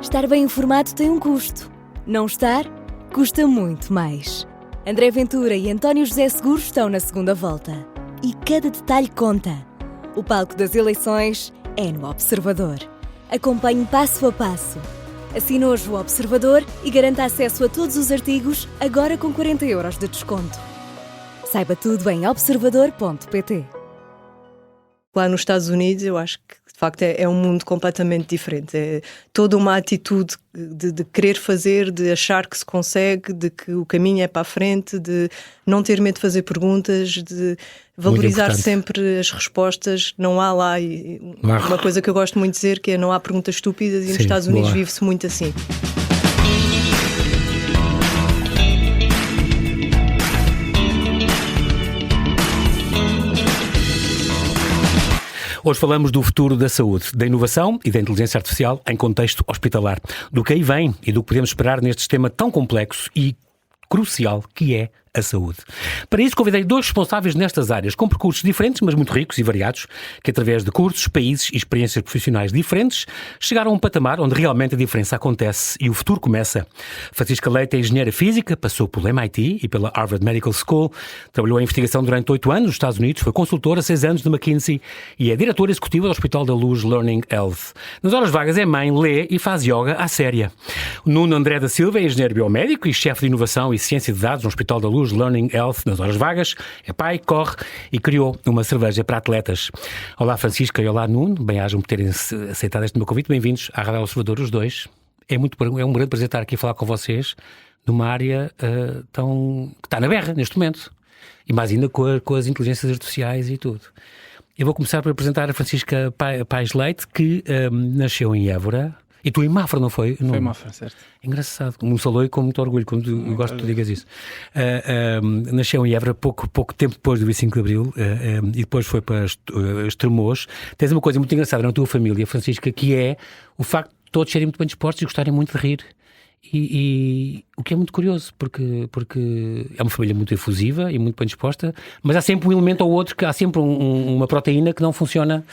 Estar bem informado tem um custo. Não estar, custa muito mais. André Ventura e António José Seguro estão na segunda volta. E cada detalhe conta. O palco das eleições é no Observador. Acompanhe passo a passo. Assine hoje o Observador e garanta acesso a todos os artigos, agora com 40 € de desconto. Saiba tudo em observador.pt. Lá nos Estados Unidos, eu acho que de facto é um mundo completamente diferente. É toda uma atitude de querer fazer, de achar que se consegue, de que o caminho é para a frente, de não ter medo de fazer perguntas, de valorizar sempre as respostas. Não há lá, uma coisa que eu gosto muito de dizer, que é não há perguntas estúpidas, e nos Estados Unidos vive-se muito assim. Hoje falamos do futuro da saúde, da inovação e da inteligência artificial em contexto hospitalar, do que aí vem e do que podemos esperar neste sistema tão complexo e crucial que é a saúde. Para isso convidei dois responsáveis nestas áreas, com percursos diferentes, mas muito ricos e variados, que através de cursos, países e experiências profissionais diferentes, chegaram a um patamar onde realmente a diferença acontece e o futuro começa. Francisca Leite é engenheira física, passou pelo MIT e pela Harvard Medical School, trabalhou em investigação durante 8 anos nos Estados Unidos, foi consultora 6 anos de McKinsey e é diretora executiva do Hospital da Luz Learning Health. Nas horas vagas é mãe, lê e faz yoga à séria. Nuno André da Silva é engenheiro biomédico e chefe de inovação e ciência de dados no Hospital da Luz Learning Health. Nas horas vagas é pai, corre e criou uma cerveja para atletas. Olá Francisca e olá Nuno, bem-ajam por terem aceitado este meu convite. Bem-vindos à Rádio Observador, os dois. É um grande prazer estar aqui a falar com vocês numa área que está na berra neste momento. E mais ainda com as inteligências artificiais e tudo. Eu vou começar por apresentar a Francisca Paes Leite, que nasceu em Évora. E tu em Mafra, não foi? Foi em Mafra, certo. Engraçado, como um salou e com muito orgulho, como eu gosto que tu digas isso. Nasceu em Évora pouco tempo depois do 25 de Abril e depois foi para Estremoz. Tens uma coisa muito engraçada na tua família, Francisca, que é o facto de todos serem muito bem dispostos e gostarem muito de rir. E o que é muito curioso, porque é uma família muito efusiva e muito bem disposta, mas há sempre um elemento ou outro, que há sempre uma proteína que não funciona.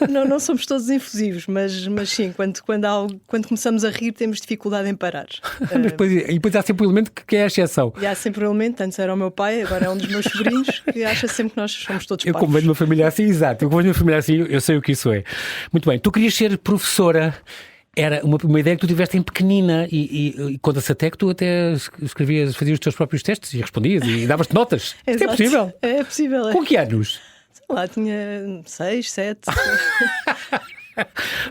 Não somos todos efusivos, mas sim, quando começamos a rir temos dificuldade em parar. Mas depois há sempre um elemento que é a exceção. E há sempre um elemento, antes era o meu pai, agora é um dos meus sobrinhos, que acha sempre que nós somos todos Eu como venho de uma família assim, exato, eu sei o que isso é. Muito bem, tu querias ser professora. Era uma ideia que tu tiveste em pequenina e conta-se até que tu até fazias os teus próprios testes e respondias e davas-te notas. Isto é possível? É possível. Com que anos? Sei lá, tinha 6, 7.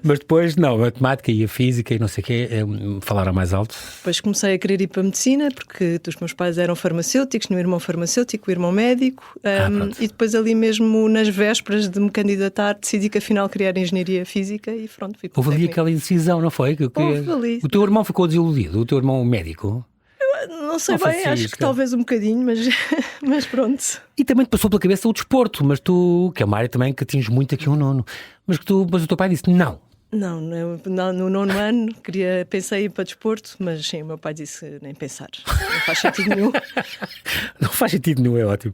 Mas depois, não, a matemática e a física e não sei o quê, falaram mais alto. Depois comecei a querer ir para a medicina, porque os meus pais eram farmacêuticos, tinha um irmão farmacêutico, um irmão médico, e depois ali mesmo nas vésperas de me candidatar, decidi que afinal queria engenharia física e pronto, fui para Houve ali aquela indecisão, não foi? Houve ali. O teu irmão ficou desiludido, o teu irmão médico? Não sei bem, acho que talvez um bocadinho, mas pronto. E também te passou pela cabeça o desporto, mas tu, que é uma área também que atinge muito aqui um nono, mas o teu pai disse não. Não, no 9º ano pensei em ir para desporto, mas sim, o meu pai disse nem pensar, não faz sentido nenhum. Não faz sentido nenhum, é ótimo.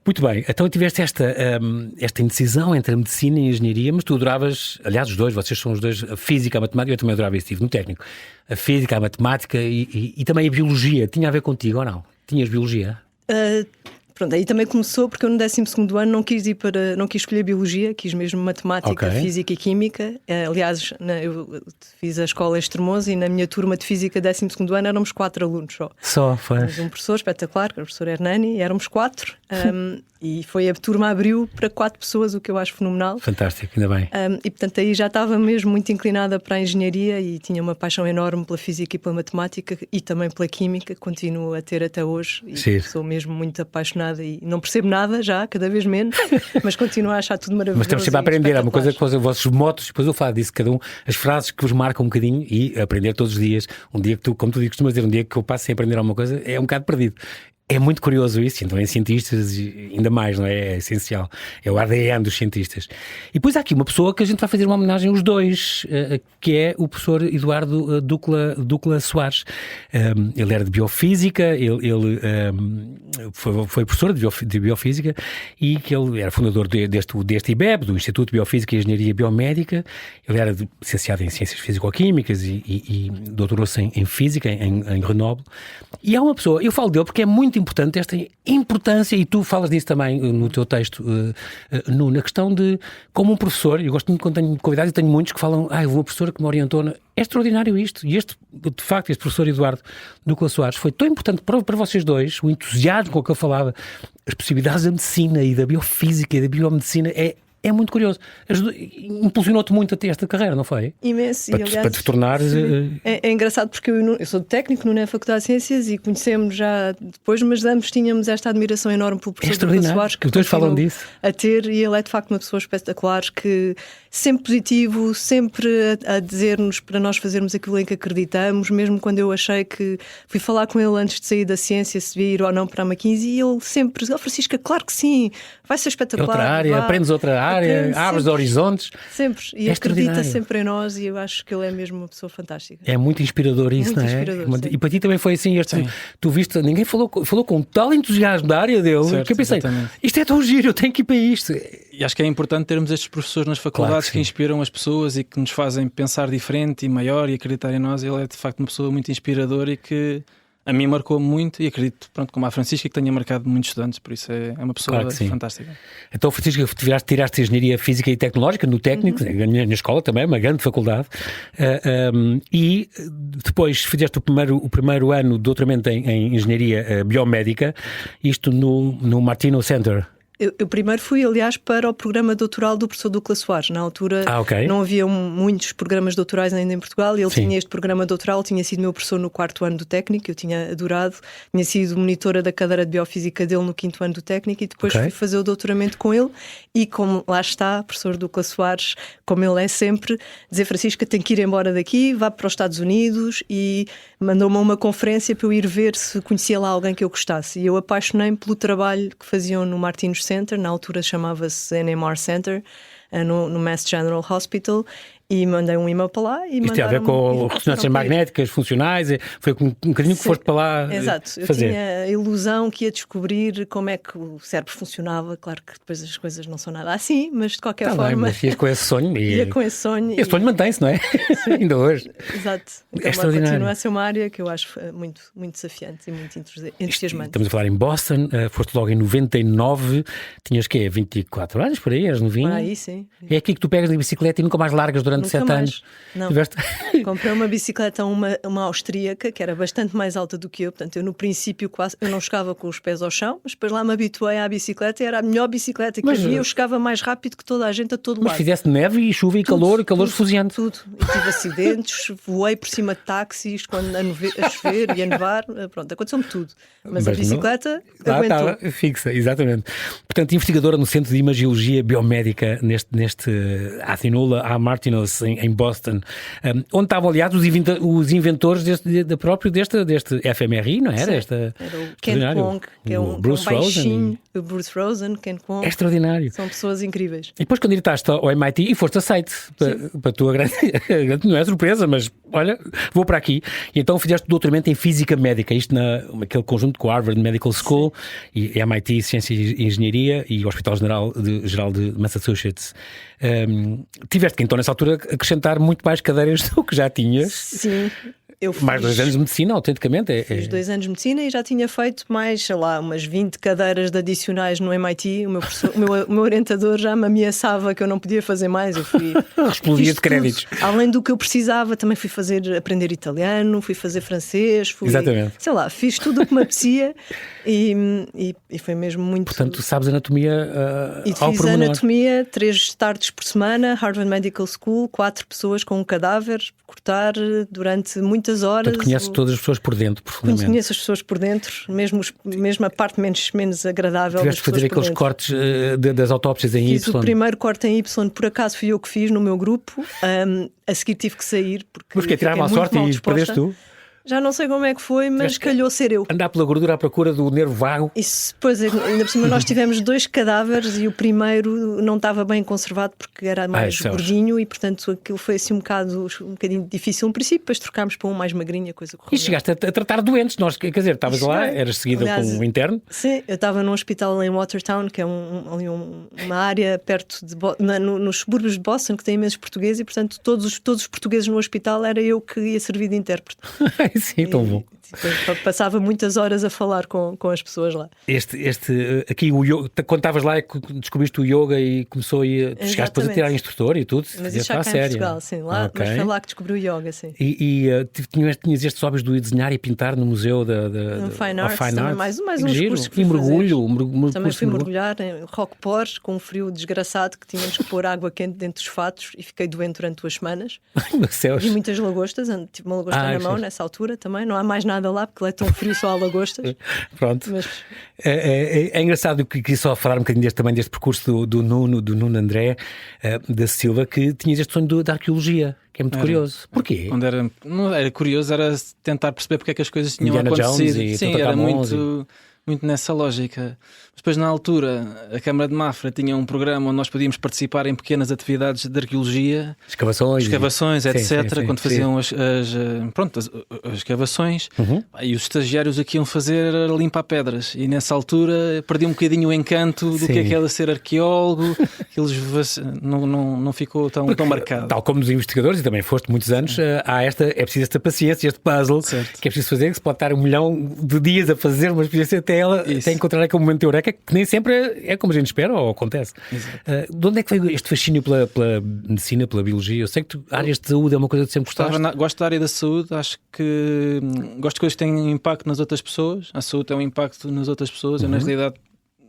Muito bem, então tiveste esta indecisão entre a medicina e a engenharia, mas tu adoravas, aliás os dois, vocês são os dois, a física, a matemática, eu também adorava isso, estive no técnico. A física, a matemática e também a biologia, tinha a ver contigo ou não? Tinhas biologia? Pronto, aí também começou porque eu no 12º ano não quis escolher biologia, quis mesmo matemática, física e química. Aliás, eu fiz a escola em Estremoz e na minha turma de física 12º ano éramos 4 alunos só. Só, foi. Tínhamos um professor espetacular, que era o professor Hernani, e éramos 4. E a turma abriu para 4 pessoas, o que eu acho fenomenal. Fantástico, ainda bem. E portanto aí já estava mesmo muito inclinada para a engenharia e tinha uma paixão enorme pela física e pela matemática e também pela química, continuo a ter até hoje. E sou mesmo muito apaixonada e não percebo nada já, cada vez menos, mas continuo a achar tudo maravilhoso. Mas estamos sempre a aprender, é uma coisa que os vossos motos, depois eu falo disso, cada um, as frases que vos marcam um bocadinho e aprender todos os dias. Um dia que tu, como tu costumas dizer, um dia que eu passo sem aprender alguma coisa é um bocado perdido. É muito curioso isso, então em cientistas ainda mais, não é? É essencial, é o ADN dos cientistas. E depois há aqui uma pessoa que a gente vai fazer uma homenagem aos dois, que é o professor Eduardo Ducla Soares. Ele era de Biofísica, ele foi professor de Biofísica e que ele era fundador deste IBEB, do Instituto de Biofísica e Engenharia Biomédica. Ele era licenciado em Ciências Físico-Químicas e doutorou-se em Física, em Grenoble. E é uma pessoa, eu falo dele porque é muito importante esta importância, e tu falas disso também no teu texto, na questão de como um professor, eu gosto muito quando tenho convidados e tenho muitos que falam, houve uma professora que me orientou, é extraordinário isto, e de facto, este professor Eduardo Ducla Soares foi tão importante para vocês dois, o entusiasmo com que ele falava, as possibilidades da medicina e da biofísica e da biomedicina, é muito curioso. Impulsionou-te muito a ter esta carreira, não foi? Imenso. Para te tornares... É engraçado porque eu sou técnico na Faculdade de Ciências e conhecemos já depois, mas ambos tínhamos esta admiração enorme pelo professor Ducla Soares. Que os dois falam didisso. A ter, e ele é de facto uma pessoa espetacular, que sempre positivo, sempre a dizer-nos para nós fazermos aquilo em que acreditamos, mesmo quando eu achei que... Fui falar com ele antes de sair da ciência, se devia ir ou não para a McKinsey, e ele sempre... Francisca, claro que sim, vai ser espetacular. Outra área, aprendes outra área, abres horizontes. Sempre, e acredita sempre em nós, e eu acho que ele é mesmo uma pessoa fantástica. É muito inspirador isso, muito, não é? Inspirador, e para ti também foi assim, tu viste, ninguém falou com tal entusiasmo da área dele, certo, que eu pensei, isto é tão giro, eu tenho que ir para isto. E acho que é importante termos estes professores nas faculdades, claro que inspiram as pessoas e que nos fazem pensar diferente e maior e acreditar em nós. Ele é de facto uma pessoa muito inspiradora e que a mim marcou muito, e acredito, como a Francisca, que tenha marcado muitos estudantes, por isso é uma pessoa fantástica. Então, Francisca, tiraste Engenharia Física e Tecnológica no técnico, na minha escola também, uma grande faculdade, e depois fizeste o primeiro ano de doutoramento em Engenharia Biomédica, isto no Martino Center. Eu primeiro fui, aliás, para o programa doutoral do professor Ducla Soares. Na altura não havia muitos programas doutorais ainda em Portugal, e ele tinha este programa doutoral, tinha sido meu professor no 4º ano do técnico, eu tinha adorado, tinha sido monitora da cadeira de Biofísica dele no 5º ano do técnico, e depois fui fazer o doutoramento com ele, e como lá está, o professor Ducla Soares, como ele é sempre, dizer, Francisca, tem que ir embora daqui, vá para os Estados Unidos, e mandou-me a uma conferência para eu ir ver se conhecia lá alguém que eu gostasse, e eu apaixonei-me pelo trabalho que faziam no Martins Center, na altura chamava-se NMR Center, no Mass General Hospital, e mandei um e-mail para lá. Isto tem a ver com ressonâncias magnéticas funcionais, foi um bocadinho que foste para lá. Exato, fazer. Eu tinha a ilusão que ia descobrir como é que o cérebro funcionava. Claro que depois as coisas não são nada assim, mas de qualquer forma. Mas ias com esse sonho. Ia com esse sonho. Esse sonho mantém-se, não é? Ainda hoje. Exato. Então, é extraordinário. Continua a ser uma área que eu acho muito, muito desafiante e muito entusiasmante. Estamos a falar em Boston, foste logo em 99, tinhas quê? 24 anos por aí, eras novinho? Aí sim. É aqui que tu pegas na bicicleta e nunca mais largas durante 7 anos. Não. Comprei uma bicicleta, uma austríaca, que era bastante mais alta do que eu. Portanto, eu no princípio eu não chegava com os pés ao chão, mas depois lá me habituei à bicicleta e era a melhor bicicleta que havia. Eu chegava mais rápido que toda a gente a todo lado. Mas fizeste neve e chuva e calor esfuziante. Tudo. E tive acidentes, voei por cima de táxis quando a chover e a nevar. Pronto, aconteceu-me tudo. Mas a bicicleta aguentou. Estava fixa, exatamente. Portanto, investigadora no Centro de Imagiologia Biomédica neste Athinula a Martinos, em Boston, onde estavam, aliás, os inventores deste FMRI, não era? Era o Ken Kwong, que é um Bruce baixinho, o Bruce Rosen, Ken Kwong. É extraordinário. São pessoas incríveis. E depois, quando irtaste ao MIT e foste aceite, para a tua grande... não é surpresa, mas olha, vou para aqui. E então fizeste doutoramento em Física Médica, isto naquele conjunto com a Harvard Medical School e MIT Ciência e Engenharia e o Hospital Geral de Massachusetts. Tiveste que então nessa altura acrescentar muito mais cadeiras do que já tinhas. Sim. Eu fiz mais 2 anos de medicina, autenticamente. Fiz 2 anos de medicina e já tinha feito mais, sei lá, umas 20 cadeiras de adicionais no MIT. O meu orientador já me ameaçava que eu não podia fazer mais. Eu fui... Explodia de créditos. Além do que eu precisava, também fui aprender italiano, fui fazer francês. Exatamente. Sei lá, fiz tudo o que me apetecia e foi mesmo muito... Portanto, tu sabes anatomia ao fiz pormenor. anatomia 3 tardes por semana, Harvard Medical School, 4 pessoas com um cadáver, cortar durante muitas horas. Portanto, conheces todas as pessoas por dentro, profundamente. Conheço as pessoas por dentro, mesmo a parte menos agradável. Tiveste de fazer aqueles cortes das autópsias em fiz Y. O primeiro corte em Y, por acaso fui eu que fiz no meu grupo. A seguir tive que sair porque tirar uma sorte e perdeste tu? Já não sei como é que foi, mas calhou ser eu. Andar pela gordura à procura do nervo vago. Isso, pois, ainda por cima nós tivemos 2 cadáveres e o primeiro não estava bem conservado porque era mais gordinho e, portanto, aquilo foi assim um bocadinho difícil no princípio, depois trocámos para um mais magrinho, a coisa correu. E chegaste a tratar doentes, quer dizer, estavas lá, eras seguida com um interno? Sim, eu estava num hospital em Watertown, que é uma área perto de nos subúrbios de Boston, que tem imensos portugueses e, portanto, todos os portugueses no hospital era eu que ia servir de intérprete. Sim, tão bom. Passava muitas horas a falar com as pessoas lá. Aqui o yoga, quando estavas lá descobriste o yoga e começou chegaste depois a tirar instrutor e tudo. Mas isso já cá em Portugal, sim, lá, mas foi lá que descobri o yoga, sim. E tinhas estes hobbies do desenhar e pintar no museu no Fine Arts, mais uns giro. cursos que e mergulho, também fui mergulhar em Rock Pores com um frio desgraçado que tínhamos que pôr água quente dentro dos fatos e fiquei doente durante 2 semanas. Vi muitas lagostas, tive uma lagosta na mão nessa altura também, não há mais nada lá porque lá é tão frio, só há lagostas. Pronto. Mas... É engraçado que quis só falar um bocadinho também deste percurso do Nuno André da Silva, que tinhas este sonho da arqueologia, que é muito curioso. Porquê? Quando era curioso, era tentar perceber porque é que as coisas tinham Indiana acontecido. Jones e sim, era muito nessa lógica. Depois, na altura, a Câmara de Mafra tinha um programa onde nós podíamos participar em pequenas atividades de arqueologia, escavações, etc. Sim, quando faziam as escavações, e os estagiários o que iam fazer era limpar pedras. E nessa altura perdi um bocadinho o encanto do que é era ser arqueólogo, não ficou tão marcado. Tal como nos investigadores, e também foste muitos anos, é preciso esta paciência, este puzzle, que é preciso fazer, que se pode estar 1 milhão de dias a fazer uma experiência até encontrar aquele momento de eureka, que nem sempre é como a gente espera ou acontece. De onde é que veio este fascínio pela medicina, pela biologia? Eu sei que áreas de saúde é uma coisa que sempre gostaste. Gosto da área da saúde, acho que gosto de coisas que têm impacto nas outras pessoas. A saúde tem um impacto nas outras pessoas. Eu, na realidade,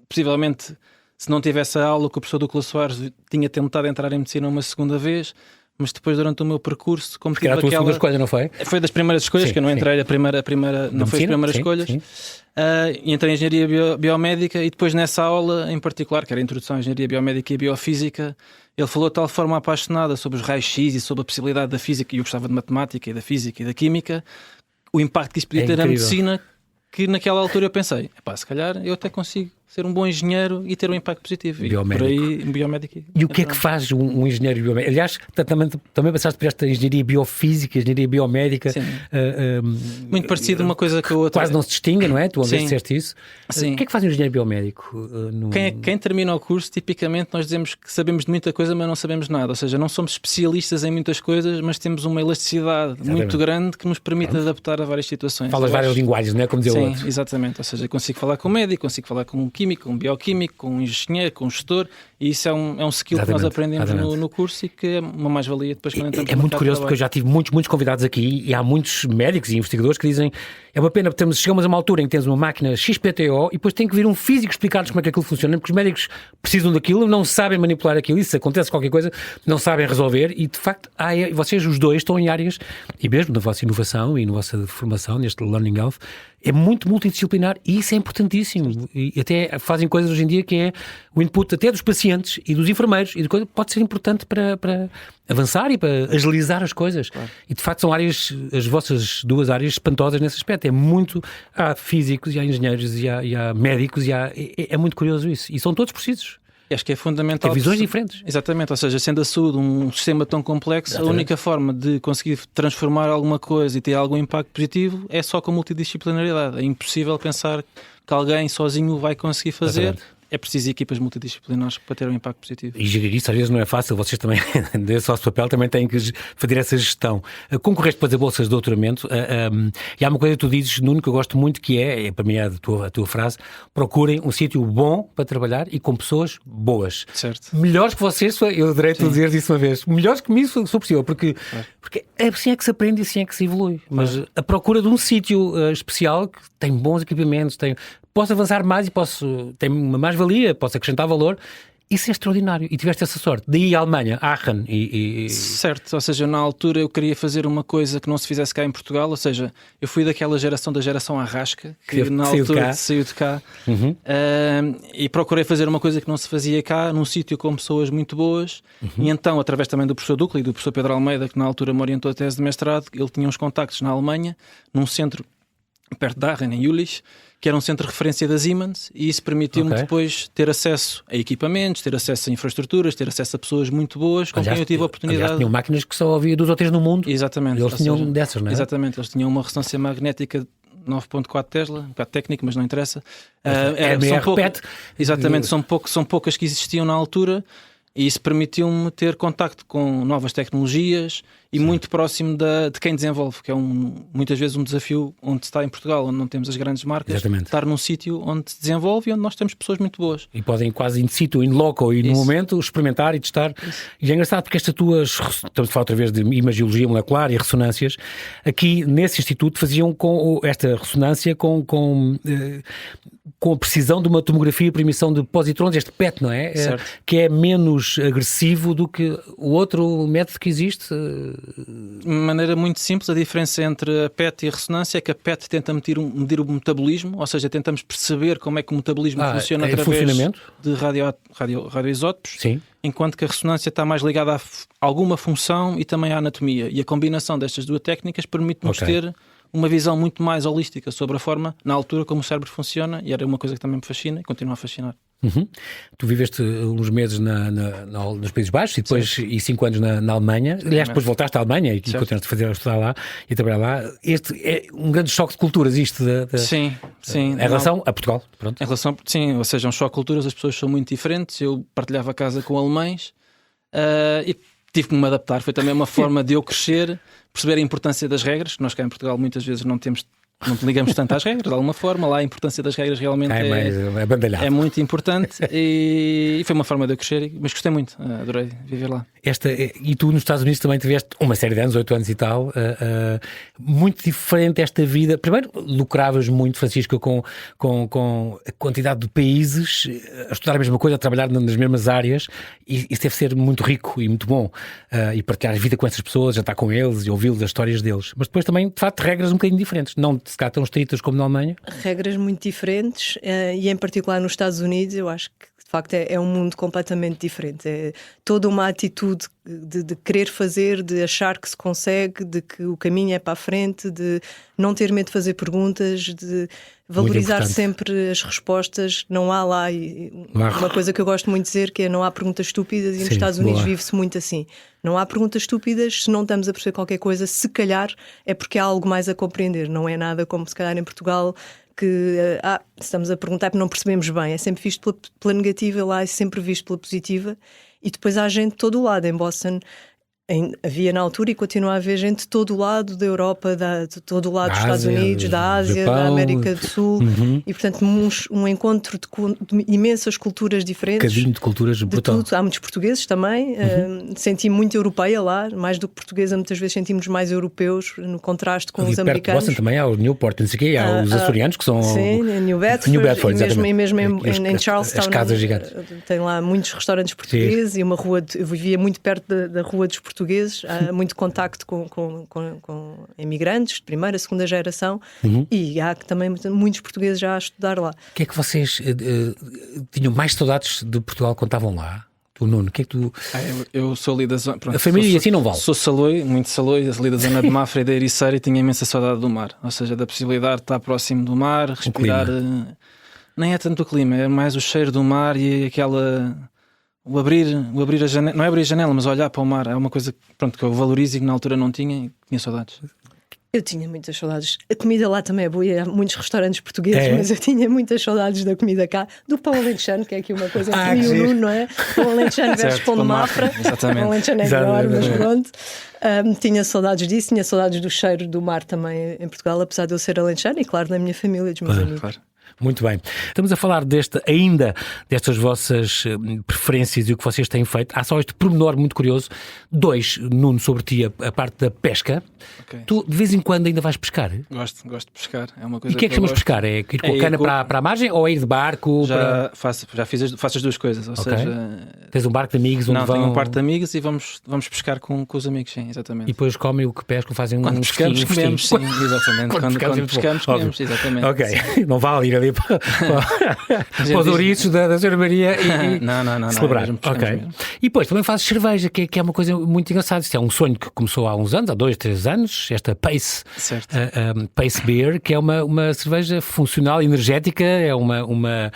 possivelmente, se não tivesse a aula que o professor Douglas Soares tinha tentado entrar em medicina uma segunda vez, mas depois durante o meu percurso, como tive a tua segunda escolha, não foi? Foi das primeiras escolhas, que eu não entrei a primeira não foi as primeiras escolhas. Entrei em Engenharia Biomédica e depois nessa aula em particular, que era a Introdução à Engenharia Biomédica e Biofísica, ele falou de tal forma apaixonada sobre os raios-x e sobre a possibilidade da física, e eu gostava de matemática e da física e da química, o impacto que isso podia ter na medicina, que naquela altura eu pensei, se calhar eu até consigo ser um bom engenheiro e ter um impacto positivo. Biomédico. E o que é que faz um engenheiro biomédico? Aliás, também passaste por esta engenharia biofísica, engenharia biomédica. Muito parecido uma coisa com a outra. Quase não se distingue, não é? Tu ouviste disseste isso. Sim. O que é que faz um engenheiro biomédico? Quem termina o curso, tipicamente nós dizemos que sabemos de muita coisa, mas não sabemos nada. Ou seja, não somos especialistas em muitas coisas, mas temos uma elasticidade muito grande que nos permite adaptar a várias situações. Falas várias linguagens, não é? Como dizia o outro. Sim, exatamente. Ou seja, eu consigo falar com um médico, consigo falar com um químico, com um bioquímico, com um engenheiro, com um gestor, e isso é um skill que nós aprendemos no curso e que é uma mais-valia depois quando entramos no mercado de trabalho. É muito curioso porque eu já tive muitos convidados aqui e há muitos médicos e investigadores que dizem é uma pena, chegamos a uma altura em que temos uma máquina XPTO e depois tem que vir um físico explicar-nos como é que aquilo funciona, porque os médicos precisam daquilo, não sabem manipular aquilo, e se acontece qualquer coisa, não sabem resolver, e de facto vocês os dois estão em áreas, e mesmo na vossa inovação e na vossa formação, neste Learning Health, é muito multidisciplinar e isso é importantíssimo. E até fazem coisas hoje em dia que é o input até dos pacientes e dos enfermeiros e de coisa pode ser importante para avançar e para agilizar as coisas. Claro. E de facto são áreas, as vossas 2 áreas espantosas nesse aspecto. É muito, há físicos e há engenheiros e há médicos e é muito curioso isso. E são todos precisos. Acho que é fundamental. Tem visões diferentes. Exatamente, ou seja, sendo a saúde um sistema tão complexo, a única forma de conseguir transformar alguma coisa e ter algum impacto positivo é só com multidisciplinaridade. É impossível pensar que alguém sozinho vai conseguir fazer. É preciso equipas multidisciplinares para ter um impacto positivo. E gerir isso às vezes não é fácil, vocês também, desse vosso papel, também têm que fazer essa gestão. Concorreste depois a bolsas de doutoramento, e há uma coisa que tu dizes, Nuno, que eu gosto muito, que para mim é a tua frase: procurem um sítio bom para trabalhar e com pessoas boas. Certo. Melhores que vocês, eu direito a dizer isso uma vez, melhores que mim, se for possível, porque assim é que se aprende e assim é que se evolui. Mas a procura de um sítio especial que tem bons equipamentos, posso avançar mais e tem uma mais-valia, posso acrescentar valor, Isso é extraordinário. E tiveste essa sorte. Daí a Alemanha, Aachen Certo, ou seja, na altura eu queria fazer uma coisa que não se fizesse cá em Portugal, ou seja, eu fui daquela geração, da geração Arrasca, que na altura saiu de cá, e procurei fazer uma coisa que não se fazia cá, num sítio com pessoas muito boas, e então, através também do professor Ducla e do professor Pedro Almeida, que na altura me orientou a tese de mestrado, ele tinha uns contactos na Alemanha, num centro perto de Aachen, em Jülich, que era um centro de referência da Siemens, e isso permitiu-me depois ter acesso a equipamentos, ter acesso a infraestruturas, ter acesso a pessoas muito boas com quem eu tive a oportunidade. Aliás, tinham máquinas que só havia 2 ou 3 no mundo. Exatamente. Eles tinham dessas, não é? Exatamente, eles tinham uma ressonância magnética 9.4 Tesla, um bocado técnico, mas não interessa. Exatamente, são poucas que existiam na altura, e isso permitiu-me ter contacto com novas tecnologias e muito próximo de quem desenvolve, que é muitas vezes um desafio onde se está em Portugal, onde não temos as grandes marcas. Exatamente. Estar num sítio onde se desenvolve e onde nós temos pessoas muito boas. E podem quase in situ, in loco e no momento experimentar e testar. Isso. E é engraçado porque estas tuas, estamos a falar outra vez de imagiologia molecular e ressonâncias, aqui nesse instituto faziam com esta ressonância com a precisão de uma tomografia por emissão de positrons, este PET, não é? Que é menos agressivo do que o outro método que existe. De maneira muito simples, a diferença entre a PET e a ressonância é que a PET tenta medir o metabolismo, ou seja, tentamos perceber como é que o metabolismo funciona através de radioisótopos, enquanto que a ressonância está mais ligada a alguma função e também à anatomia. E a combinação destas duas técnicas permite-nos ter uma visão muito mais holística sobre a forma, na altura, como o cérebro funciona, e era uma coisa que também me fascina e continua a fascinar. Tu viveste uns meses nos Países Baixos e depois 5 anos na Alemanha. Aliás, depois voltaste à Alemanha e continuaste a estudar lá e a trabalhar lá. Este é um grande choque de culturas, isto sim. Em relação a Portugal. Pronto. Em relação, sim, ou seja, um choque de culturas, as pessoas são muito diferentes. Eu partilhava a casa com alemães e tive que me adaptar. Foi também uma forma de eu crescer, perceber a importância das regras. Nós cá em Portugal muitas vezes não ligamos tanto às regras, de alguma forma. Lá a importância das regras realmente é muito importante e foi uma forma de eu crescer, mas gostei muito, adorei viver lá. E tu nos Estados Unidos também tiveste uma série de anos, 8 anos e tal, muito diferente esta vida. Primeiro, lucravas muito, Francisco, com a quantidade de países a estudar a mesma coisa, a trabalhar nas mesmas áreas, e isso deve ser muito rico e muito bom, e partilhar a vida com essas pessoas, jantar com eles e ouvi-los, as histórias deles. Mas depois também, de facto, regras um bocadinho diferentes, não se cá tão estritas como na Alemanha. Regras muito diferentes, e em particular nos Estados Unidos, eu acho que de facto é um mundo completamente diferente. É toda uma atitude de querer fazer, de achar que se consegue, de que o caminho é para a frente, de não ter medo de fazer perguntas, de valorizar sempre as respostas. Não há lá, uma coisa que eu gosto muito de dizer, que é não há perguntas estúpidas, e nos Estados Unidos vive-se muito assim. Não há perguntas estúpidas. Se não estamos a perceber qualquer coisa, se calhar é porque há algo mais a compreender. Não é nada como se calhar em Portugal, que estamos a perguntar porque não percebemos bem. É sempre visto pela negativa, lá é sempre visto pela positiva. E depois há gente de todo o lado. Em Boston havia na altura e continua a haver gente de todo o lado da Europa, de todo o lado dos Estados Unidos, da Ásia, Japão, da América do Sul, e portanto um encontro de imensas culturas diferentes. Cadinho de culturas brutal. Há muitos portugueses também, senti-me muito europeia lá, mais do que portuguesa, muitas vezes sentimos mais europeus, no contraste com os americanos. Boston também há o Newport, não sei o quê, há os açorianos que são... Sim, New Bedford e mesmo em Charlestown, as casas gigantes. Tem lá muitos restaurantes portugueses e uma rua, eu vivia muito perto da rua dos portugueses. Há muito contacto com imigrantes de primeira, segunda geração, e há também muitos portugueses já a estudar lá. O que é que vocês tinham mais saudades de Portugal quando estavam lá? Tu, Nuno, o que é que tu... Eu sou ali da zona... Pronto, a família assim não vale. Sou saloi, muito saloi, ali da zona de Mafra e da Ericeira, e tinha imensa saudade do mar. Ou seja, da possibilidade de estar próximo do mar, respirar... Nem é tanto o clima, é mais o cheiro do mar e aquela... O abrir a janela, não é abrir a janela, mas olhar para o mar, é uma coisa que eu valorizo e que na altura não tinha e tinha saudades. Eu tinha muitas saudades. A comida lá também é boa, há muitos restaurantes portugueses, mas eu tinha muitas saudades da comida cá, do pão alentejano, que é aqui uma coisa que e o Nuno, não é? Pão alentejano versus pão de Mafra. Pão alentejano é melhor, mas pronto. Tinha saudades disso, tinha saudades do cheiro do mar também em Portugal, apesar de eu ser alentejano e, claro, da minha família, dos meus amigos. Claro. Muito bem. Estamos a falar destas vossas preferências e o que vocês têm feito. Há só este pormenor muito curioso. 2, Nuno, sobre ti, a parte da pesca. Okay. Tu, de vez em quando, ainda vais pescar? Gosto de pescar. É uma coisa E o que é que chamas de pescar? É ir com a cana para a margem ou é ir de barco? Faço as duas coisas. Ou seja, tens um barco de amigos onde vão... tenho um barco de amigos e vamos pescar com os amigos, sim, exatamente. E depois comem o que pescam, fazem quando pescamos, comemos, sim, exatamente. Quando pescamos, comemos, exatamente. Ok, sim. Não vale ir ali para os ouriços da Senhora Maria e não, celebrar. Mesmo. E depois também fazes cerveja, que é uma coisa muito engraçada. Isto é um sonho que começou há uns anos, há 2, 3 anos, esta Pace, Pace Beer, que é uma cerveja funcional, energética, é uma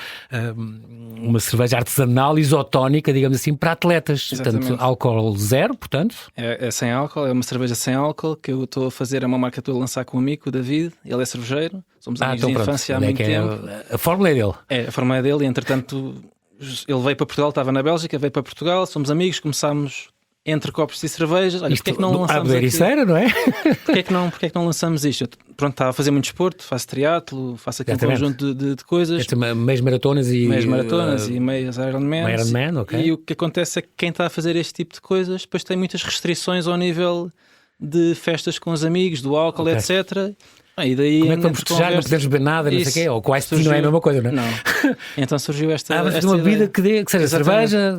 cerveja artesanal, isotónica, digamos assim, para atletas. Exatamente. Portanto, álcool zero, portanto. É sem álcool, é uma cerveja sem álcool que eu estou a fazer, é uma marca que estou a lançar com um amigo, o David, ele é cervejeiro, somos amigos de infância há muito tempo. A fórmula é dele. A fórmula é dele e entretanto ele veio para Portugal, estava na Bélgica, veio para Portugal, somos amigos, começámos entre copos e cervejas. Olha, porque é que não lançamos aqui? Não é? Porque é que não lançamos isto? Pronto, estava a fazer muito desporto, faço triatlo, faço aqui um conjunto de coisas. Meias maratonas e meias Ironman. Okay. E o que acontece é que quem está a fazer este tipo de coisas depois tem muitas restrições ao nível de festas com os amigos, do álcool, etc. E daí, como é que vamos festejar? Não podemos beber nada, não sei o quê? Ou com a não é a mesma coisa, não é? Não. Então surgiu esta. Mas uma bebida que seja cerveja,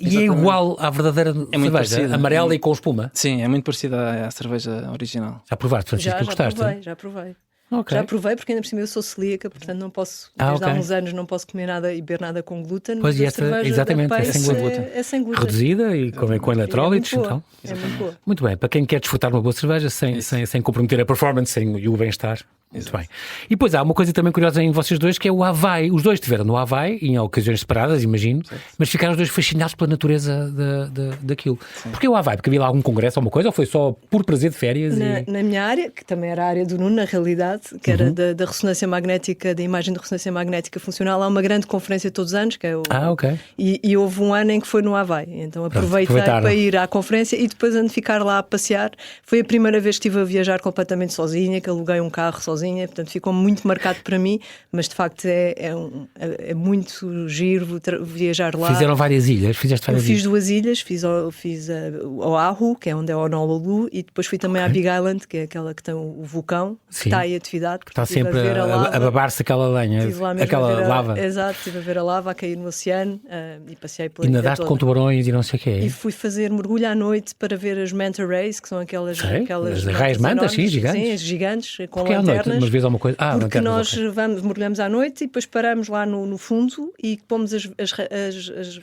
e é igual à verdadeira cerveja, parecida. Amarela e com espuma. Sim, é muito parecida à cerveja original. Já provaste, Francisco? Gostaste? Já provei. Okay. Já provei, porque ainda por cima eu sou celíaca, portanto não posso, desde há uns anos não posso comer nada e beber nada com glúten. Pois, e esta, exatamente, é sem glúten. Reduzida e com eletrólitos. Então. É muito boa. Muito bem, para quem quer desfrutar de uma boa cerveja sem comprometer a performance e o bem-estar. Muito bem. E depois há uma coisa também curiosa em vocês dois, que é o Havaí. Os dois estiveram no Havaí, em ocasiões separadas, imagino, mas ficaram os dois fascinados pela natureza daquilo. Porquê o Havaí? Porque havia lá algum congresso ou alguma coisa, ou foi só por prazer de férias? Na minha área, que também era a área do Nuno, na realidade, que era da ressonância magnética, da imagem de ressonância magnética funcional, há uma grande conferência todos os anos, que é o... ok. E houve um ano em que foi no Havaí, então aproveitei para ir à conferência e depois ando de ficar lá a passear. Foi a primeira vez que estive a viajar completamente sozinha, que aluguei um carro sozinha, portanto ficou muito marcado para mim, mas de facto é muito giro viajar lá. Fizeram várias ilhas? Eu fiz 2 ilhas, fiz Oahu, que é onde é Honolulu, e depois fui também à Big Island, que é aquela que tem o vulcão, que está em atividade. Está sempre a babar-se aquela lenha, aquela lava. Exato, estive a ver a lava a cair no oceano e passei pela ilha toda. E nadaste com tubarões e não sei o quê. E fui fazer mergulho à noite para ver as manta rays, que são aquelas raias mantas, sim, gigantes. Sim, as gigantes, com porque lanternas. Mas vês alguma coisa? Porque nós mergulhamos à noite e depois paramos lá no fundo e pomos as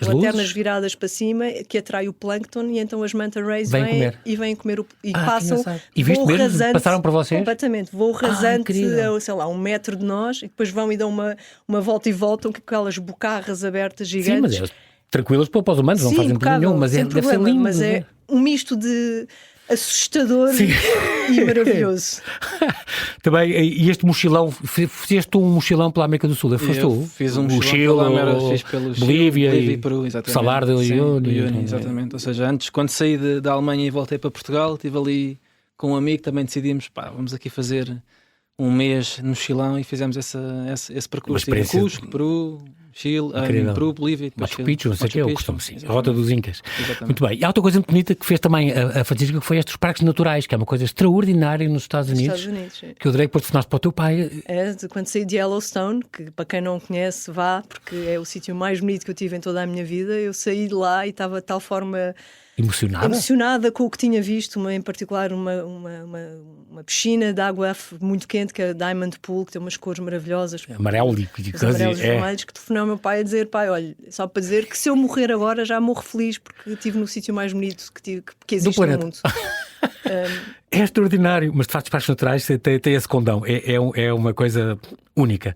lanternas viradas para cima, que atrai o plâncton, e então as manta rays vêm comer e passam. E viste mesmo? Rasante, passaram para vocês? Completamente. Voo rasante, sei lá, 1 metro de nós, e depois vão e dão uma volta e voltam com aquelas bocarras abertas gigantes. Sim, mas tranquilas para os humanos, não fazem problema nenhum, mas deve ser lindo. Mas é um misto de assustador e maravilhoso. Também, e este mochilão, fizeste um mochilão pela América do Sul? Foste tu? Fiz um mochilão pelo Bolívia e Peru, exatamente. Salar de Uyuni. Exatamente. Ou seja, antes, quando saí da Alemanha e voltei para Portugal, estive ali com um amigo, também decidimos, vamos aqui fazer um mês no mochilão e fizemos esse percurso. Cusco, Peru, Chile, Peru, Bolívia e depois Machu Picchu, não sei o que é o costume, sim. A Rota dos Incas. Exatamente. Muito bem. E há outra coisa muito bonita que fez também a Francisca, que foi estes parques naturais, que é uma coisa extraordinária nos Estados Unidos. Que eu adorei que telefonaste para o teu pai. Quando saí de Yellowstone, que para quem não conhece, vá, porque é o sítio mais bonito que eu tive em toda a minha vida. Eu saí de lá e estava de tal forma emocionada com o que tinha visto, em particular uma piscina de água muito quente, que é a Diamond Pool, que tem umas cores maravilhosas, amarelo líquido, amarelos vermelhos, que telefonei ao meu pai a dizer: pai, olha, só para dizer que se eu morrer agora já morro feliz, porque estive no sítio mais bonito que existe no mundo. É extraordinário, mas de facto os parques naturais têm esse condão, é uma coisa única.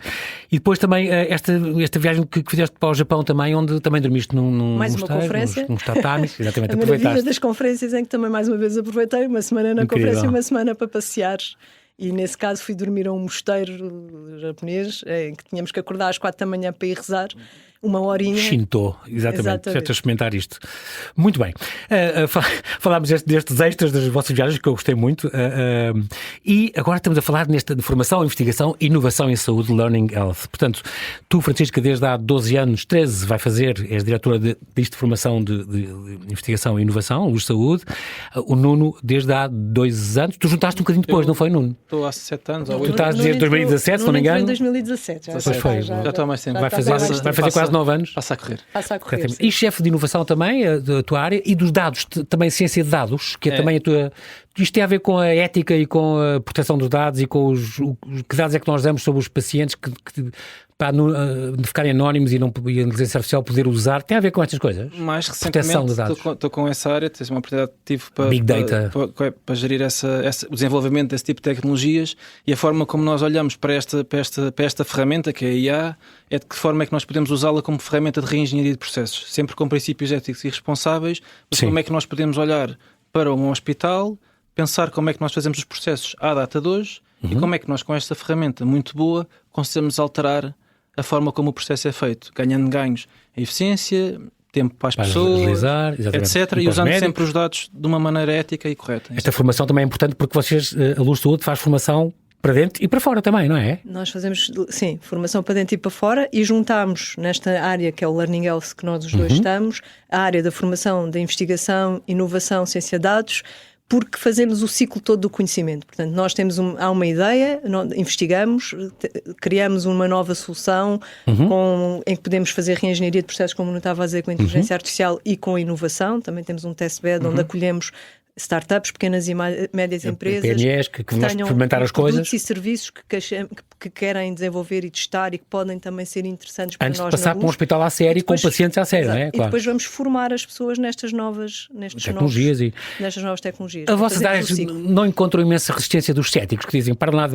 E depois também esta viagem que fizeste para o Japão também, onde também dormiste num conferência, nos tatamis, exatamente, a maravilha das conferências em que também mais uma vez aproveitei uma semana na conferência e uma semana para passear. E nesse caso fui dormir a um mosteiro japonês, em que tínhamos que acordar às 4 da manhã para ir rezar. uma horinha. Shinto, exatamente. Já estou a experimentar isto. Muito bem. Falámos destes extras das vossas viagens, que eu gostei muito. E agora estamos a falar nesta de formação, investigação e inovação em saúde, Learning Health. Portanto, tu, Francisca, desde há 12 anos, 13, vai fazer, és diretora disto de formação de investigação e inovação, Luz Saúde. O Nuno, desde há 2 anos. Tu juntaste um bocadinho depois, não foi, Nuno? Estou há 7 anos. Tu estás desde 2017, se não me engano. Em 2017. Já estou há mais tempo. Vai fazer quase 9 anos. Passa a correr. E chefe de inovação também, da tua área, e dos dados, também ciência de dados, que é também a tua... Isto tem a ver com a ética e com a proteção dos dados e com que dados é que nós damos sobre os pacientes para ficarem anónimos e a inteligência artificial poder usar. Tem a ver com estas coisas? Mais recentemente estou com essa área, tens uma oportunidade que tive para Big Data, para gerir o desenvolvimento desse tipo de tecnologias, e a forma como nós olhamos para esta ferramenta, que é a IA, é de que forma é que nós podemos usá-la como ferramenta de reengenharia de processos, sempre com princípios éticos e responsáveis, mas como é que nós podemos olhar para um hospital, pensar como é que nós fazemos os processos à data de hoje e como é que nós, com esta ferramenta muito boa, conseguimos alterar a forma como o processo é feito, ganhando ganhos em eficiência, tempo para as pessoas, etc. E usando sempre os dados de uma maneira ética e correta. Esta formação também é importante porque vocês, a Luz Saúde, faz formação para dentro e para fora também, não é? Nós fazemos, sim, formação para dentro e para fora, e juntamos nesta área que é o Learning Health, que nós os dois estamos, a área da formação, da investigação, inovação, ciência de dados, porque fazemos o ciclo todo do conhecimento. Portanto, nós temos há uma ideia, investigamos, criamos uma nova solução em que podemos fazer reengenharia de processos, como eu estava a dizer, com a inteligência artificial e com a inovação. Também temos um testbed onde acolhemos startups, pequenas e médias empresas, PNEs que vão experimentar as coisas, produtos e serviços que querem desenvolver e testar e que podem também ser interessantes para nós. Antes de passar para um hospital à série, com pacientes à série, não é? Claro. E depois vamos formar as pessoas nestas novas tecnologias. As vossas áreas não encontram imensa resistência dos céticos, que dizem, parem lá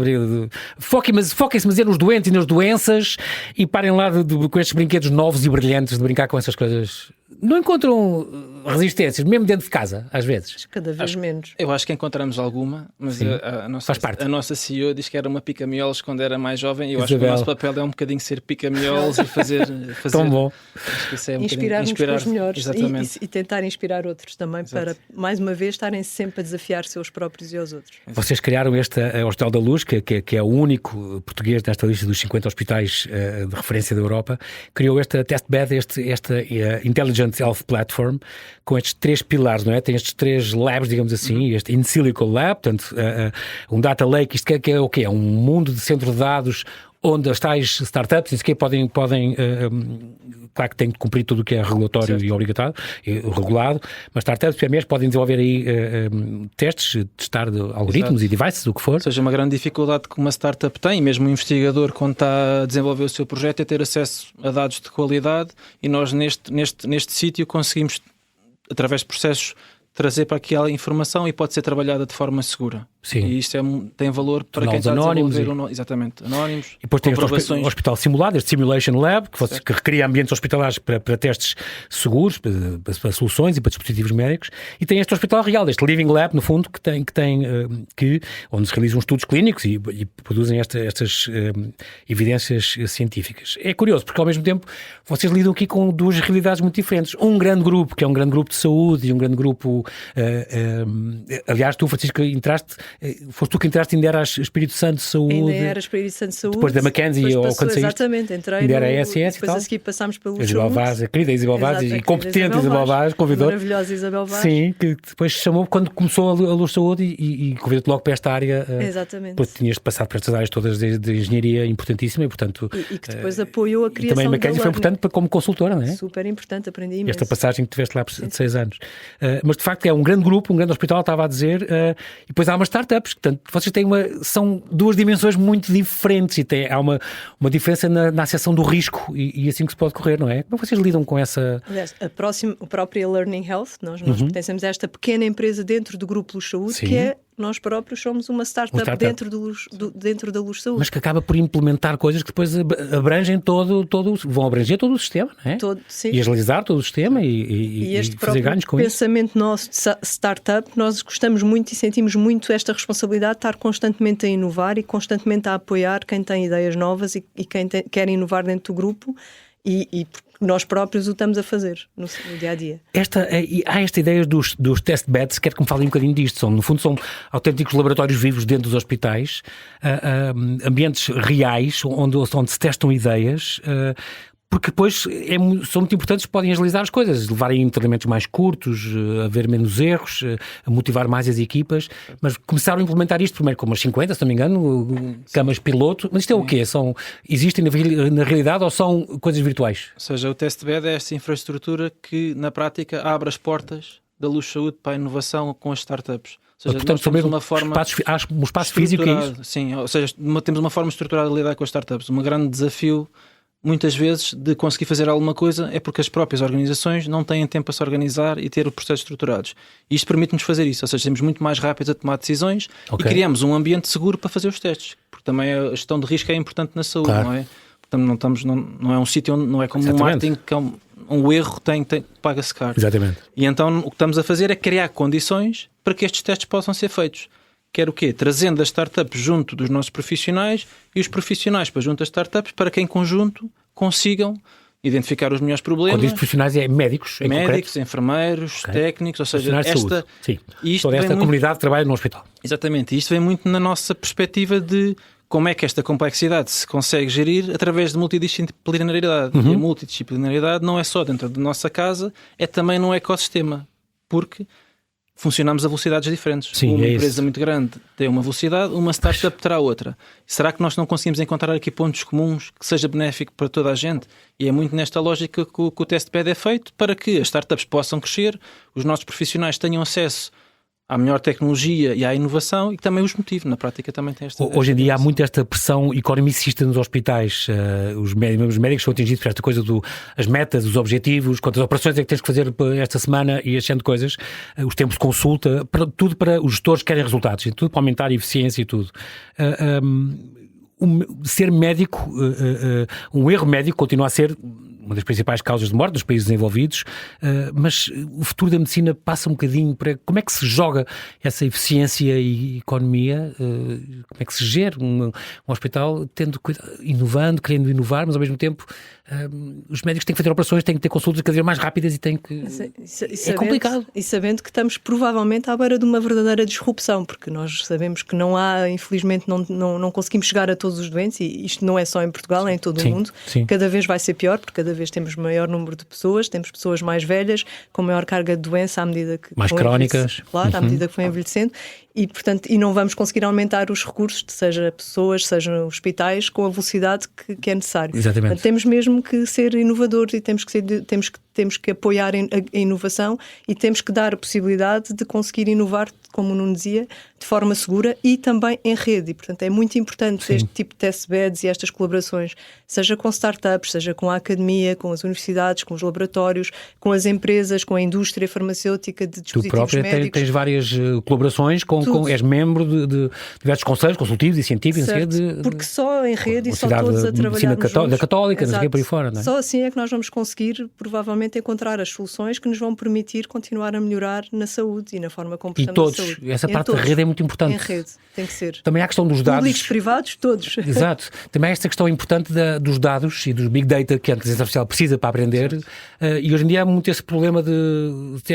foquem-se mas nos doentes e nas doenças, e parem lá com estes brinquedos novos e brilhantes de brincar com essas coisas. Não encontram resistências, mesmo dentro de casa, às vezes? Cada vez menos. Eu acho que encontramos alguma, mas a nossa CEO diz que era uma pica-miolos quando era mais jovem, e eu acho que o nosso papel é um bocadinho ser pica-miolos e fazer... Tão bom. Acho que isso é inspirar-nos com os melhores e tentar inspirar outros também. Exato. Para, mais uma vez, estarem sempre a desafiar-se aos próprios e aos outros. Vocês criaram este Hospital da Luz, que é o único português nesta lista dos 50 hospitais de referência da Europa. Criou esta testbed, esta Intelligent Health Platform, com estes 3 pilares, não é? Tem estes 3 labs, digamos assim, este In Silico Lab, portanto, um data lake, isto que é o quê? É um mundo de centro de dados onde as tais startups, isso que podem claro que têm de cumprir tudo o que é regulatório, certo, e obrigatório, regulado, mas startups, PMEs, podem desenvolver aí testes, testar algoritmos, exato, e devices, o que for. Ou seja, uma grande dificuldade que uma startup tem, mesmo um investigador, quando está a desenvolver o seu projeto, é ter acesso a dados de qualidade, e nós neste sítio conseguimos, através de processos, trazer para aqui a informação, e pode ser trabalhada de forma segura. Sim. E isto tem valor para quem está a desenvolver. Exatamente, anónimos. E depois tem este hospital simulado, este Simulation Lab, que recria ambientes hospitalares para testes seguros, para soluções e para dispositivos médicos. E tem este hospital real, este Living Lab, no fundo, onde se realizam estudos clínicos e produzem estas evidências científicas. É curioso, porque ao mesmo tempo vocês lidam aqui com 2 realidades muito diferentes. Um grande grupo, que é um grande grupo de saúde, e um grande grupo... aliás, tu, Francisco, foste tu que entraste, ainda era Espírito Santo de Saúde. Ainda era Espírito Santo de Saúde. Depois da Mackenzie, ou quando saíste. Exatamente, entrei ainda era a SS depois a seguir passámos pelo Isabel Vaz, a querida Isabel Vaz, e competente Isabel Vaz, convidou. Maravilhosa Isabel Vaz. Sim, que depois chamou quando começou a Luz Saúde e convidou-te logo para esta área. Exatamente. Depois tinhas passado por estas áreas todas de engenharia importantíssima, e portanto... E que depois apoiou a criação. E também a Mackenzie foi importante como consultora, não é? Super importante, aprendi imenso. Esta passagem que tiveste lá por 6 anos. Mas de facto é um grande grupo, um grande hospital, estava a dizer, e depois há umas startups, portanto, vocês têm são 2 dimensões muito diferentes, e há uma diferença na acessão do risco, e assim que se pode correr, não é? Como vocês lidam com essa... Aliás, a própria Learning Health, nós pertencemos a esta pequena empresa dentro do Grupo Luz Saúde, sim, que é... Nós próprios somos uma startup dentro da Luz Saúde. Mas que acaba por implementar coisas que depois abrangem vão abranger todo o sistema, não é? Sim. E agilizar todo o sistema e este fazer ganhos com isso. E este pensamento nosso de startup, nós gostamos muito e sentimos muito esta responsabilidade de estar constantemente a inovar e constantemente a apoiar quem tem ideias novas e quem quer inovar dentro do grupo. e nós próprios o estamos a fazer no dia-a-dia. Há esta ideia dos test beds, quero que me falem um bocadinho disto. No fundo são autênticos laboratórios vivos dentro dos hospitais, ambientes reais onde se testam ideias, porque depois são muito importantes, podem agilizar as coisas, levarem treinamentos mais curtos, haver menos erros, motivar mais as equipas, mas começaram a implementar isto primeiro com umas 50, se não me engano, camas piloto, mas isto é o quê? Existem na realidade ou são coisas virtuais? Ou seja, o test bed é esta infraestrutura que na prática abre as portas da Luz Saúde para a inovação com as startups. Ou seja, portanto, temos uma forma um espaço físico, é isso? Sim, ou seja, temos uma forma estruturada de lidar com as startups. Um grande desafio muitas vezes de conseguir fazer alguma coisa é porque as próprias organizações não têm tempo para se organizar e ter os processos estruturados. E isto permite-nos fazer isso, ou seja, sermos muito mais rápidos a tomar decisões e criamos um ambiente seguro para fazer os testes, porque também a gestão de risco é importante na saúde, claro. Não é? Portanto, não é um sítio onde não é como um marketing que é um erro paga-se caro. Exatamente. E então o que estamos a fazer é criar condições para que estes testes possam ser feitos. Quer o quê? Trazendo as startups junto dos nossos profissionais e os profissionais para junto das startups para que em conjunto consigam identificar os melhores problemas. Quando diz profissionais é médicos, enfermeiros, técnicos, ou seja, toda esta comunidade trabalha no hospital. Exatamente, e isto vem muito na nossa perspectiva de como é que esta complexidade se consegue gerir através de multidisciplinaridade. E a multidisciplinaridade não é só dentro da nossa casa, é também no ecossistema, porque funcionamos a velocidades diferentes. Sim, uma empresa muito grande tem uma velocidade, uma startup terá outra. Será que nós não conseguimos encontrar aqui pontos comuns que seja benéfico para toda a gente? E é muito nesta lógica que o test bed é feito para que as startups possam crescer, os nossos profissionais tenham acesso à melhor tecnologia e à inovação e que também os motive. Na prática também tem esta... Hoje em dia há muito esta pressão economicista nos hospitais. Os médicos são atingidos por esta coisa as metas, os objetivos, quantas operações é que tens que fazer esta semana e achando coisas, os tempos de consulta, tudo para os gestores que querem resultados, e tudo para aumentar a eficiência e tudo. Ser médico, um erro médico continua a ser uma das principais causas de morte dos países desenvolvidos, mas o futuro da medicina passa um bocadinho para como é que se joga essa eficiência e economia, como é que se gera um hospital inovando, querendo inovar, mas ao mesmo tempo os médicos têm que fazer operações, têm que ter consultas cada vez mais rápidas e têm que... É complicado. E sabendo que estamos provavelmente à beira de uma verdadeira disrupção, porque nós sabemos que não há, infelizmente não conseguimos chegar a todos os doentes, e isto não é só em Portugal, é em todo o mundo. Sim. Cada vez vai ser pior, porque cada vez temos maior número de pessoas, temos pessoas mais velhas, com maior carga de doença à medida que... Mais crónicas. Claro, à medida que vão envelhecendo. E, portanto, não vamos conseguir aumentar os recursos, seja pessoas, sejam hospitais, com a velocidade que é necessário. Exatamente. Portanto, temos mesmo que ser inovadores e temos que apoiar a inovação e temos que dar a possibilidade de conseguir inovar, como o Nuno dizia, de forma segura e também em rede. E, portanto, é muito importante este tipo de test beds e estas colaborações, seja com startups, seja com a academia, com as universidades, com os laboratórios, com as empresas, com a indústria farmacêutica de dispositivos médicos. Tu própria tens várias colaborações és membro de diversos conselhos consultivos e científicos, porque só em rede e só todos a trabalhar da Católica, não sei por aí fora, não é? Só assim é que nós vamos conseguir provavelmente encontrar as soluções que nos vão permitir continuar a melhorar na saúde e na forma como prestamos a saúde. Essa parte da rede é muito importante. Em rede, tem que ser. Também há a questão dos dados. Públicos, privados, todos. Exato. Também há esta questão importante dos dados e dos big data que a inteligência artificial precisa para aprender. E hoje em dia há muito esse problema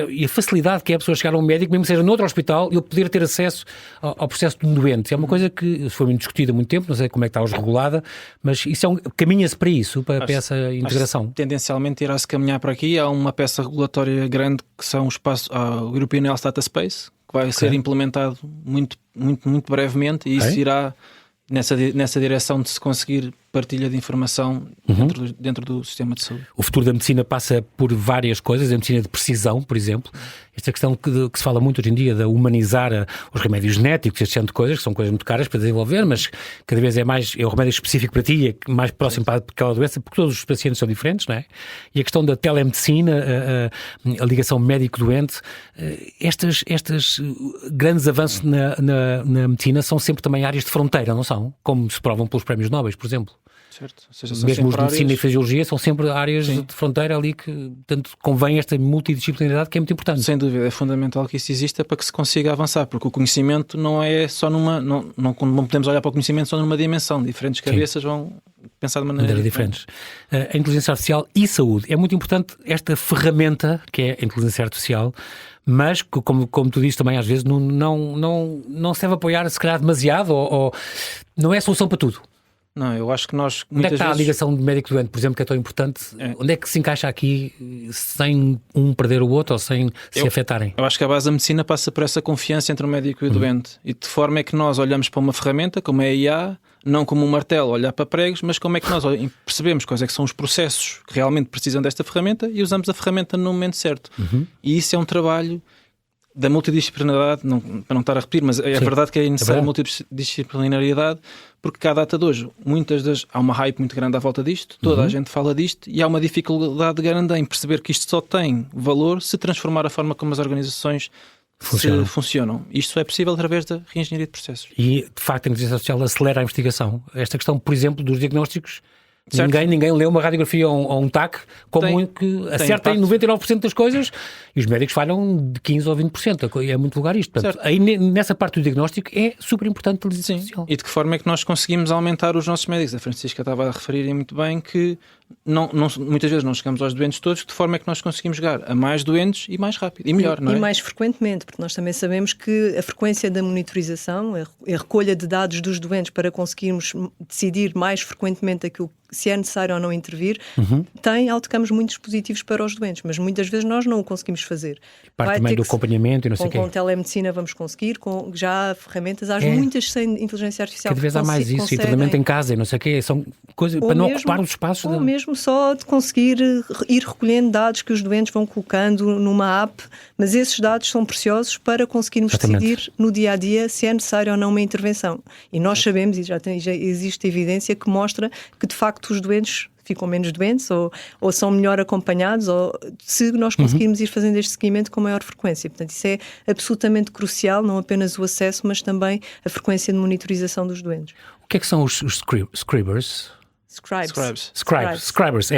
e a facilidade que é a pessoa chegar a um médico, mesmo que seja noutro hospital, e ele poder ter acesso ao processo de um doente. É uma coisa que foi muito discutida há muito tempo, não sei como é que está hoje regulada, mas isso caminha-se para isso, para essa integração. Tendencialmente irá-se caminhar para aqui. Há uma peça regulatória grande que são o European Health Data Space, que vai ser implementado muito, muito, muito brevemente, e isso irá nessa direção de se conseguir partilha de informação dentro do sistema de saúde. O futuro da medicina passa por várias coisas, a medicina de precisão, por exemplo. Esta questão que se fala muito hoje em dia de humanizar os remédios genéticos, este tipo de coisas, que são coisas muito caras para desenvolver, mas cada vez é o remédio específico para ti, é mais próximo para aquela doença, porque todos os pacientes são diferentes, não é? E a questão da telemedicina, a ligação médico-doente, estes grandes avanços na medicina são sempre também áreas de fronteira, não são? Como se provam pelos prémios Nobel, por exemplo. Certo. Ou seja, mesmo os de medicina e fisiologia são sempre áreas de fronteira ali que, tanto convém esta multidisciplinaridade que é muito importante. Sem dúvida, é fundamental que isso exista para que se consiga avançar, porque o conhecimento não é só não podemos olhar para o conhecimento só numa dimensão, diferentes cabeças vão pensar de maneira diferentes. A inteligência artificial e saúde. É muito importante esta ferramenta que é a inteligência artificial, mas como tu dizes também às vezes não se deve apoiar se calhar demasiado ou não é a solução para tudo. Não, eu acho que nós Onde é que está vezes... a ligação de médico-doente, por exemplo, que é tão importante? Onde é que se encaixa aqui sem um perder o outro ou sem se afetarem? Eu acho que a base da medicina passa por essa confiança entre o médico e o doente. E de forma é que nós olhamos para uma ferramenta como é a IA, não como um martelo olhar para pregos, mas como é que nós percebemos quais é que são os processos que realmente precisam desta ferramenta e usamos a ferramenta no momento certo. E isso é um trabalho da multidisciplinaridade, para não estar a repetir, mas é verdade que é necessária a multidisciplinariedade, porque cada data de hoje, há uma hype muito grande à volta disto, toda a gente fala disto, e há uma dificuldade grande em perceber que isto só tem valor se transformar a forma como as organizações funcionam. Isto é possível através da reengenharia de processos. E, de facto, a inteligência artificial acelera a investigação. Esta questão, por exemplo, dos diagnósticos, certo. Ninguém lê uma radiografia ou um TAC como que acerta em 99% das coisas e os médicos falham de 15% ou 20%. É muito vulgar isto. Portanto, aí nessa parte do diagnóstico é super importante a inteligência artificial. E de que forma é que nós conseguimos aumentar os nossos médicos? A Francisca estava a referir muito bem que muitas vezes não chegamos aos doentes todos, de forma é que nós conseguimos chegar a mais doentes e mais rápido e melhor, não é? E mais frequentemente, porque nós também sabemos que a frequência da monitorização, a recolha de dados dos doentes para conseguirmos decidir mais frequentemente aquilo se é necessário ou não intervir, tem outcomes muito positivos para os doentes, mas muitas vezes nós não o conseguimos fazer. Parte também do acompanhamento e não sei o quê. Com telemedicina vamos conseguir, com já há ferramentas, há muitas sem inteligência artificial. Cada vez há mais isso, e tratamento em casa e não sei o quê, são coisas para não ocupar os espaços. Ou mesmo só de conseguir ir recolhendo dados que os doentes vão colocando numa app, mas esses dados são preciosos para conseguirmos decidir no dia-a-dia se é necessário ou não uma intervenção. E nós sabemos, e já existe evidência que mostra que de facto os doentes ficam menos doentes ou são melhor acompanhados, ou se nós conseguirmos ir fazendo este seguimento com maior frequência. Portanto, isso é absolutamente crucial, não apenas o acesso, mas também a frequência de monitorização dos doentes. O que é que são os scribers? Scribers,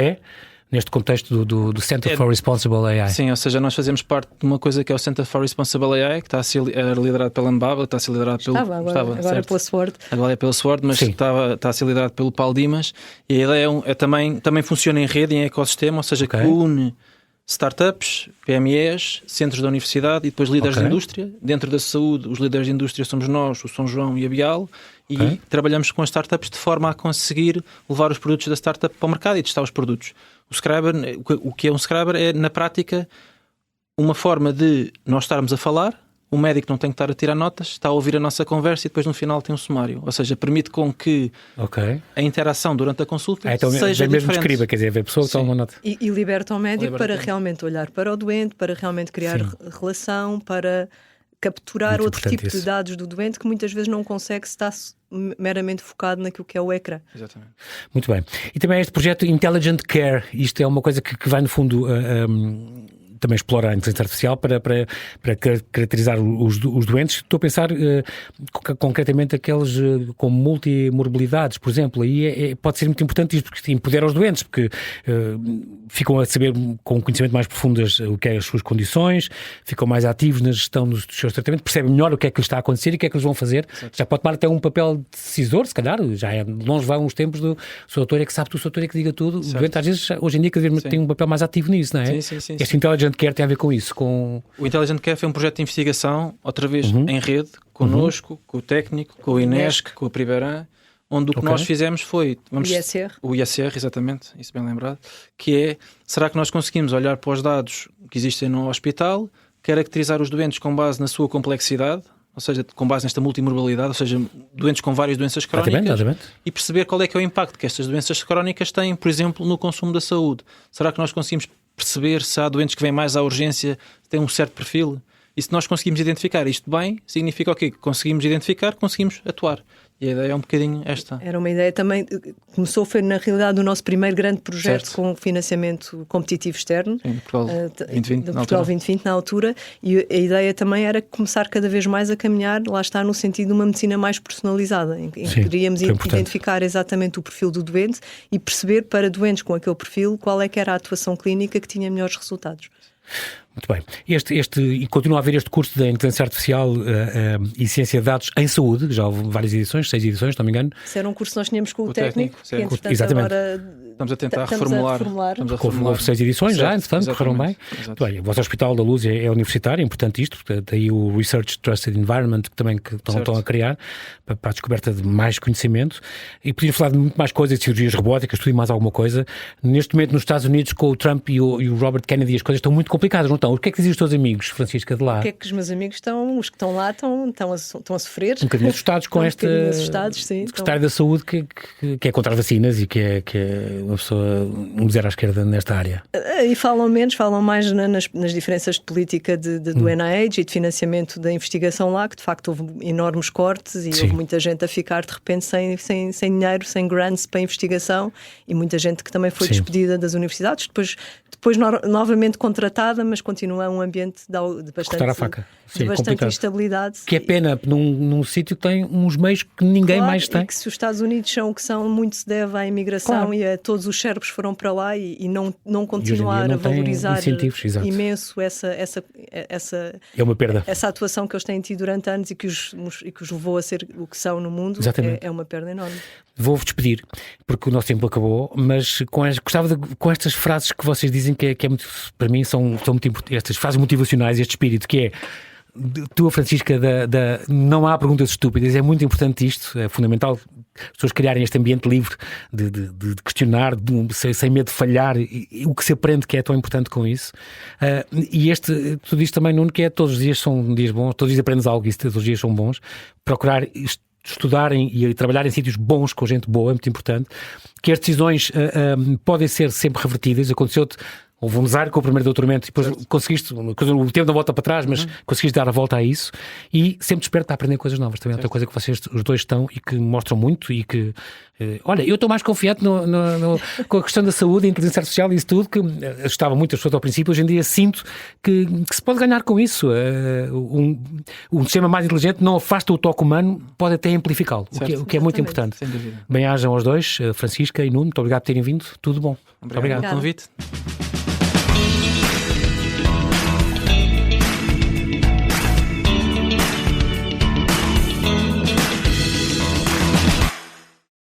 neste contexto do Center for Responsible AI. Sim, ou seja, nós fazemos parte de uma coisa que é o Center for Responsible AI, que está a ser liderado pela Embaba, está a ser liderado agora pela Sword. Agora é pela Sword, mas está a ser liderado pelo Paulo Dimas, e a ideia também funciona em rede, em ecossistema, ou seja, que une startups, PMEs, centros da universidade e depois líderes de indústria. Dentro da saúde, os líderes de indústria somos nós, o São João e a Bial, e trabalhamos com as startups de forma a conseguir levar os produtos da startup para o mercado e testar os produtos. O Scriber, o que é um Scriber é, na prática, uma forma de nós estarmos a falar, o médico não tem que estar a tirar notas, está a ouvir a nossa conversa e depois no final tem um sumário. Ou seja, permite com que a interação durante a consulta então seja mesmo diferente. Escriba, quer dizer, a pessoa que toma uma nota. E liberta o médico para realmente olhar para o doente, para realmente criar relação, para capturar muito outro tipo isso. de dados do doente que muitas vezes não consegue se está meramente focado naquilo que é o ecrã. Exatamente. Muito bem. E também este projeto Intelligent Care, isto é uma coisa que vai no fundo também explorar a inteligência artificial para caracterizar os doentes. Estou a pensar concretamente aqueles com multimorbilidades, por exemplo. Aí pode ser muito importante isto, porque empodera os doentes, porque ficam a saber com conhecimento mais profundo o que é as suas condições, ficam mais ativos na gestão dos seus tratamentos, percebem melhor o que é que lhes está a acontecer e o que é que eles vão fazer. Já pode tomar até um papel decisor, se calhar, já é longe vão uns tempos do Sr. Doutor é que sabe, o Sr. Doutor é que diga tudo. O doente às vezes, hoje em dia, tem um papel mais ativo nisso, não é? Sim. Este Intelligent Care tem a ver com isso? O Intelligent Care foi um projeto de investigação, outra vez em rede, connosco, com o técnico, com o INESC, com o Priberan, onde o que nós fizemos foi... O ISR, exatamente, isso bem lembrado, que é, será que nós conseguimos olhar para os dados que existem no hospital, caracterizar os doentes com base na sua complexidade, ou seja, com base nesta multimorbilidade, ou seja, doentes com várias doenças crónicas, e perceber qual é que é o impacto que estas doenças crónicas têm, por exemplo, no consumo da saúde. Será que nós conseguimos perceber se há doentes que vêm mais à urgência, têm um certo perfil? E se nós conseguimos identificar isto bem, significa o quê? Que conseguimos identificar, conseguimos atuar. E a ideia é um bocadinho esta. Era uma ideia também, foi na realidade o nosso primeiro grande projeto com financiamento competitivo externo. Sim, Portugal 2020, Portugal 2020 na altura. E a ideia também era começar cada vez mais a caminhar, lá está, no sentido de uma medicina mais personalizada, em que queríamos identificar exatamente o perfil do doente e perceber para doentes com aquele perfil qual é que era a atuação clínica que tinha melhores resultados. Muito bem. E continua a haver este curso de inteligência artificial e ciência de dados em saúde, já houve várias edições, 6 edições, se não me engano. Isso era um curso que nós tínhamos com o técnico, que técnico, exatamente. Agora estamos a tentar reformular. Houve 6 edições já, entretanto, correram bem. Exato. Bem. O vosso Hospital da Luz é universitário, é importante isto, portanto, aí o Research Trusted Environment que também estão a criar para a descoberta de mais conhecimento. E podíamos falar de muito mais coisas, de cirurgias robóticas, tudo e mais alguma coisa. Neste momento, nos Estados Unidos, com o Trump e o Robert Kennedy, as coisas estão muito complicadas, não estão? O que é que dizem os teus amigos, Francisca, de lá? O que é que os meus amigos os que estão lá, estão a sofrer? Um bocadinho assustados com esta secretária da Saúde que é contra as vacinas e que é uma pessoa, um zero à esquerda nesta área. E falam mais nas diferenças de política do NIH e de financiamento da investigação lá, que de facto houve enormes cortes e houve muita gente a ficar de repente sem dinheiro, sem grants para investigação, e muita gente que também foi despedida das universidades, depois novamente contratada, mas continua um ambiente de bastante instabilidade. Que é pena num sítio que tem uns meios que ninguém mais tem. E que se os Estados Unidos são o que são, muito se deve à imigração e a todos os cérebros foram para lá e não continuar a valorizar imenso essa é uma perda. Essa atuação que eles têm tido durante anos e que os levou a ser o que são no mundo. É uma perda enorme. Vou-vos despedir, porque o nosso tempo acabou, mas gostava com estas frases que vocês dizem que é muito, para mim são muito importantes, estas frases motivacionais, este espírito que é tua, Francisca, não há perguntas estúpidas, é muito importante isto, é fundamental as pessoas criarem este ambiente livre de questionar, sem medo de falhar, e o que se aprende que é tão importante com isso. E tu dizes também, Nuno, que todos os dias são dias bons, todos os dias aprendes algo e todos os dias são bons, procurar estudarem e trabalhar em sítios bons com gente boa é muito importante, que as decisões podem ser sempre revertidas. Aconteceu-te, houve um azar com o primeiro doutoramento e depois conseguiste, o tempo não volta para trás, mas conseguiste dar a volta a isso e sempre desperta a aprender coisas novas. Também é outra coisa que vocês, os dois, estão e que mostram muito e que... olha, eu estou mais confiante com a questão da saúde, a inteligência artificial e isso tudo, que assustava muito as pessoas ao princípio. Hoje em dia sinto que se pode ganhar com isso. Um sistema mais inteligente não afasta o toque humano, pode até amplificá-lo, o que é muito importante. Bem-ajam aos dois, Francisca e Nuno, muito obrigado por terem vindo. Tudo bom. Obrigado pelo convite.